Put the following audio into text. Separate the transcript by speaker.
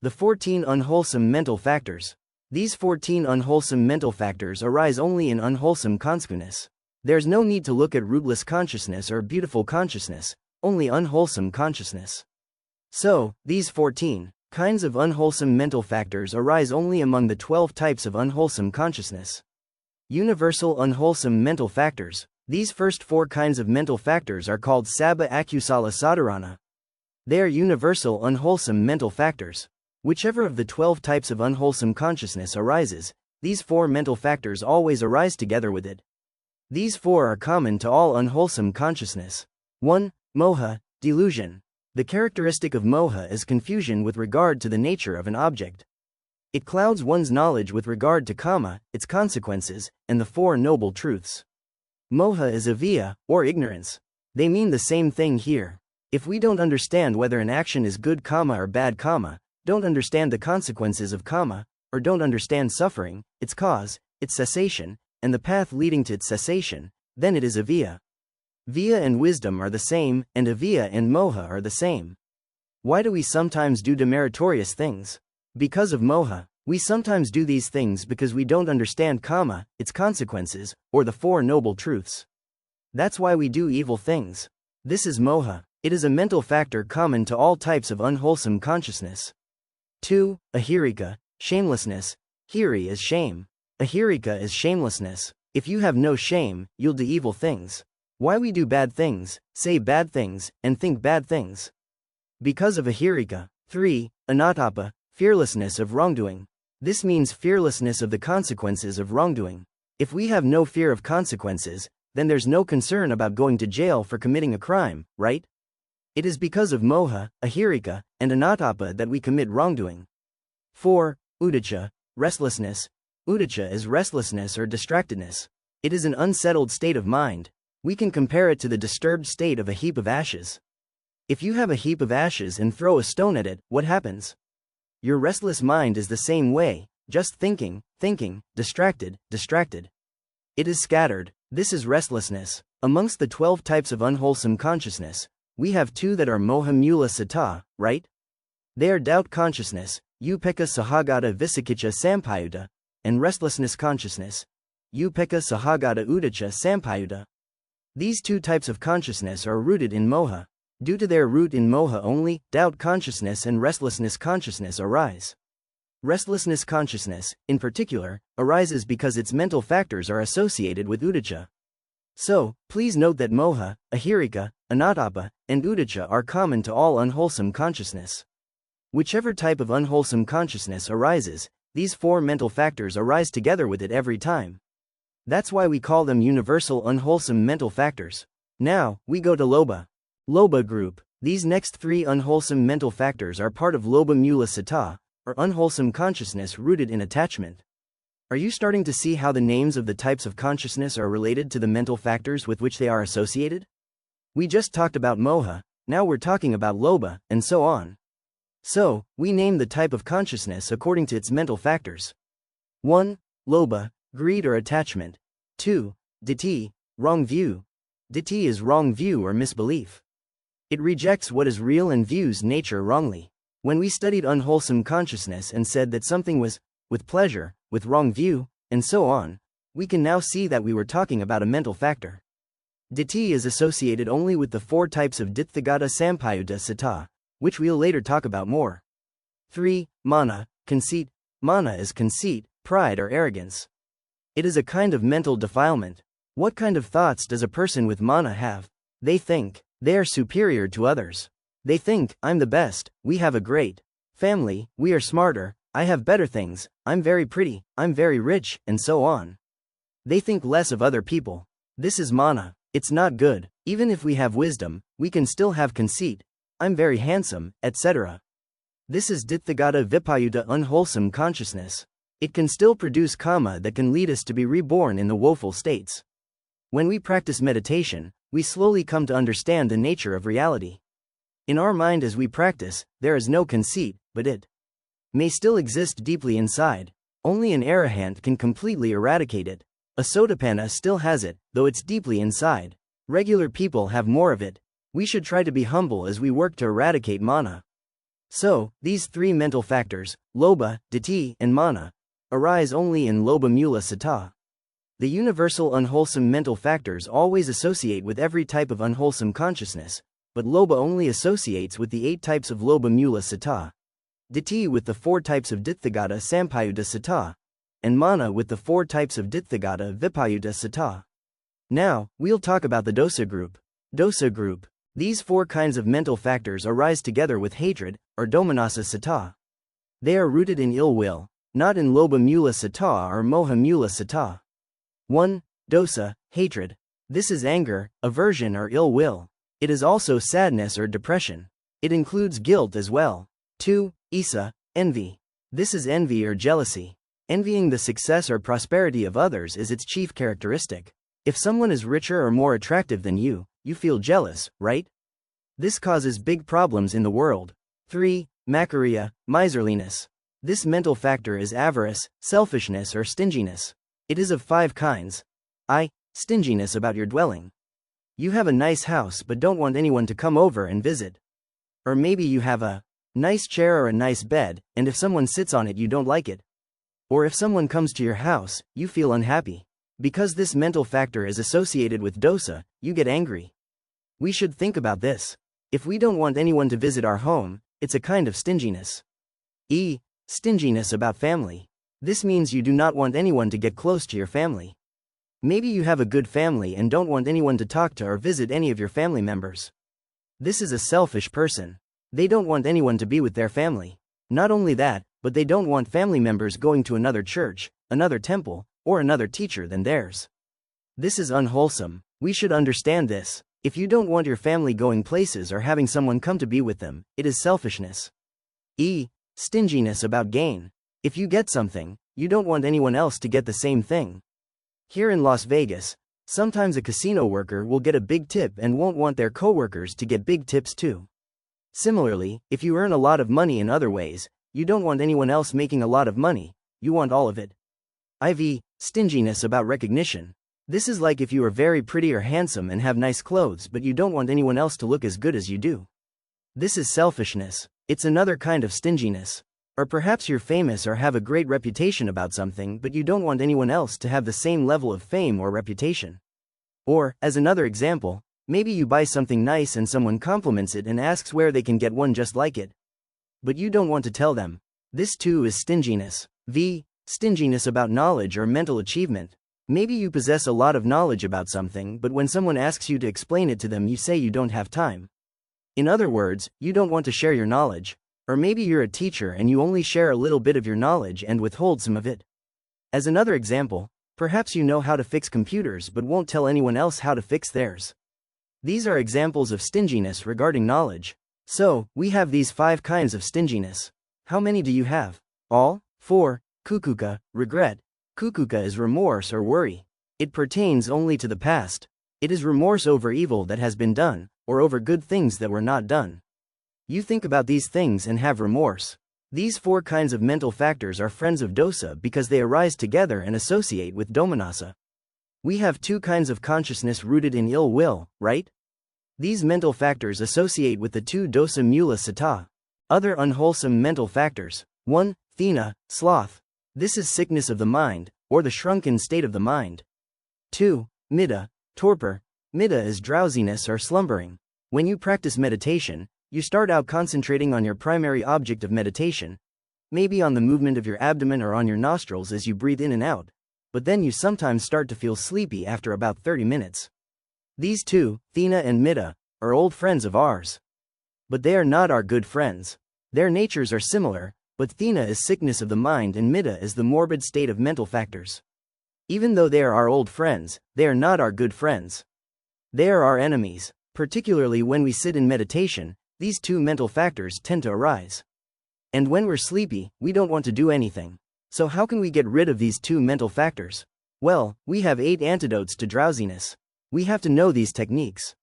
Speaker 1: The 14 unwholesome mental factors. These 14 unwholesome mental factors arise only in unwholesome consciousness. There's no need to look at rootless consciousness or beautiful consciousness, only unwholesome consciousness. So, these 14 kinds of unwholesome mental factors arise only among the 12 types of unwholesome consciousness. Universal unwholesome mental factors. These first 4 kinds of mental factors are called Sabba Akusala Sadharana. They are universal unwholesome mental factors. Whichever of the 12 types of unwholesome consciousness arises, these 4 mental factors always arise together with it. These 4 are common to all unwholesome consciousness. 1. Moha, delusion. The characteristic of moha is confusion with regard to the nature of an object. It clouds one's knowledge with regard to karma, its consequences, and the 4 noble truths. Moha is avidya, or ignorance. They mean the same thing here. If we don't understand whether an action is good karma or bad karma, don't understand the consequences of karma, or don't understand suffering, its cause, its cessation, and the path leading to its cessation, then it is avidya. Vidya and wisdom are the same, and avidya and moha are the same. Why do we sometimes do demeritorious things? Because of moha. We sometimes do these things because we don't understand karma, its consequences, or the 4 noble truths. That's why we do evil things. This is moha. It is a mental factor common to all types of unwholesome consciousness. 2. Ahirika, shamelessness. Hiri is shame. Ahirika is shamelessness. If you have no shame, you'll do evil things. Why we do bad things, say bad things, and think bad things? Because of ahirika. 3. Anatapa, fearlessness of wrongdoing. This means fearlessness of the consequences of wrongdoing. If we have no fear of consequences, then there's no concern about going to jail for committing a crime, right? It is because of moha, ahirika, and anatapa that we commit wrongdoing. 4. Uddhacca, restlessness. Uddhacca is restlessness or distractedness. It is an unsettled state of mind. We can compare it to the disturbed state of a heap of ashes. If you have a heap of ashes and throw a stone at it, what happens? Your restless mind is the same way, just thinking, distracted. It is scattered. This is restlessness. Amongst the 12 types of unwholesome consciousness, we have 2 that are moha mula sata, right? They are doubt consciousness, upeka sahagata visakicha sampayuta, and restlessness consciousness, upeka sahagata uddhacca sampayuta. These 2 types of consciousness are rooted in moha. Due to their root in moha only, doubt consciousness and restlessness consciousness arise. Restlessness consciousness, in particular, arises because its mental factors are associated with uddhacca. So, please note that moha, ahirika, anatapa, and uddhacca are common to all unwholesome consciousness. Whichever type of unwholesome consciousness arises, these 4 mental factors arise together with it every time. That's why we call them universal unwholesome mental factors. Now, we go to lobha. Lobha group. These next 3 unwholesome mental factors are part of lobha mula sata, or unwholesome consciousness rooted in attachment. Are you starting to see how the names of the types of consciousness are related to the mental factors with which they are associated? We just talked about moha, now we're talking about lobha, and so on. So, we name the type of consciousness according to its mental factors. 1. Lobha, greed or attachment. 2. Ditthi, wrong view. Ditthi is wrong view or misbelief. It rejects what is real and views nature wrongly. When we studied unwholesome consciousness and said that something was with pleasure, with wrong view, and so on, we can now see that we were talking about a mental factor. Ditthi is associated only with the 4 types of ditthagata sampayuta sata, which we'll later talk about more. 3. Mana, conceit. Mana is conceit, pride or arrogance. It is a kind of mental defilement. What kind of thoughts does a person with mana have? They think they are superior to others. They think, I'm the best, we have a great family, we are smarter, I have better things, I'm very pretty, I'm very rich, and so on. They think less of other people. This is mana. It's not good. Even if we have wisdom, we can still have conceit. I'm very handsome, etc. This is ditthagata vipayuta unwholesome consciousness. It can still produce karma that can lead us to be reborn in the woeful states. When we practice meditation, we slowly come to understand the nature of reality. In our mind as we practice, there is no conceit, but it may still exist deeply inside. Only an arahant can completely eradicate it. A sotapanna still has it, though it's deeply inside. Regular people have more of it. We should try to be humble as we work to eradicate mana. So, these three mental factors, lobha, ditthi, and mana, arise only in lobha mula sata. The universal unwholesome mental factors always associate with every type of unwholesome consciousness, but lobha only associates with the 8 types of lobha mula sata, ditthi with the 4 types of ditthagata sampayuta sata, and mana with the 4 types of ditthagata vipayuta sata. Now, we'll talk about the dosa group. Dosa group. These 4 kinds of mental factors arise together with hatred, or domanassa sata. They are rooted in ill will, not in lobha mula sata or moha mula sata. 1. Dosa, hatred. This is anger, aversion or ill will. It is also sadness or depression. It includes guilt as well. 2. Isa, envy. This is envy or jealousy. Envying the success or prosperity of others is its chief characteristic. If someone is richer or more attractive than you, you feel jealous, right? This causes big problems in the world. 3. Makariya, miserliness. This mental factor is avarice, selfishness or stinginess. It is of 5 kinds. I. Stinginess about your dwelling. You have a nice house but don't want anyone to come over and visit. Or maybe you have a nice chair or a nice bed, and if someone sits on it you don't like it. Or if someone comes to your house, you feel unhappy. Because this mental factor is associated with dosa, you get angry. We should think about this. If we don't want anyone to visit our home, it's a kind of stinginess. E. Stinginess about family. This means you do not want anyone to get close to your family. Maybe you have a good family and don't want anyone to talk to or visit any of your family members. This is a selfish person. They don't want anyone to be with their family. Not only that, but they don't want family members going to another church, another temple, or another teacher than theirs. This is unwholesome. We should understand this. If you don't want your family going places or having someone come to be with them, it is selfishness. E. Stinginess about gain. If you get something, you don't want anyone else to get the same thing. Here in Las Vegas, sometimes a casino worker will get a big tip and won't want their coworkers to get big tips too. Similarly, if you earn a lot of money in other ways, you don't want anyone else making a lot of money, you want all of it. IV. Stinginess about recognition. This is like if you are very pretty or handsome and have nice clothes but you don't want anyone else to look as good as you do. This is selfishness. It's another kind of stinginess. Or perhaps you're famous or have a great reputation about something but you don't want anyone else to have the same level of fame or reputation. Or, as another example, maybe you buy something nice and someone compliments it and asks where they can get one just like it. But you don't want to tell them. This too is stinginess. V. Stinginess about knowledge or mental achievement. Maybe you possess a lot of knowledge about something but when someone asks you to explain it to them you say you don't have time. In other words, you don't want to share your knowledge. Or maybe you're a teacher and you only share a little bit of your knowledge and withhold some of it. As another example, perhaps you know how to fix computers but won't tell anyone else how to fix theirs. These are examples of stinginess regarding knowledge. So, we have these 5 kinds of stinginess. How many do you have? All? 4. Kukuka, regret. Kukuka is remorse or worry. It pertains only to the past. It is remorse over evil that has been done, or over good things that were not done. You think about these things and have remorse. These 4 kinds of mental factors are friends of dosa because they arise together and associate with domanassa. We have 2 kinds of consciousness rooted in ill will, right? These mental factors associate with the 2 dosa mula sata. Other unwholesome mental factors. 1. Thina, sloth. This is sickness of the mind, or the shrunken state of the mind. 2. Middha, torpor. Middha is drowsiness or slumbering. When you practice meditation, you start out concentrating on your primary object of meditation, maybe on the movement of your abdomen or on your nostrils as you breathe in and out, but then you sometimes start to feel sleepy after about 30 minutes. These 2, Thina and Middha, are old friends of ours. But they are not our good friends. Their natures are similar, but Thina is sickness of the mind and Middha is the morbid state of mental factors. Even though they are our old friends, they are not our good friends. They are our enemies. Particularly when we sit in meditation, these 2 mental factors tend to arise. And when we're sleepy, we don't want to do anything. So how can we get rid of these 2 mental factors? Well, we have 8 antidotes to drowsiness. We have to know these techniques.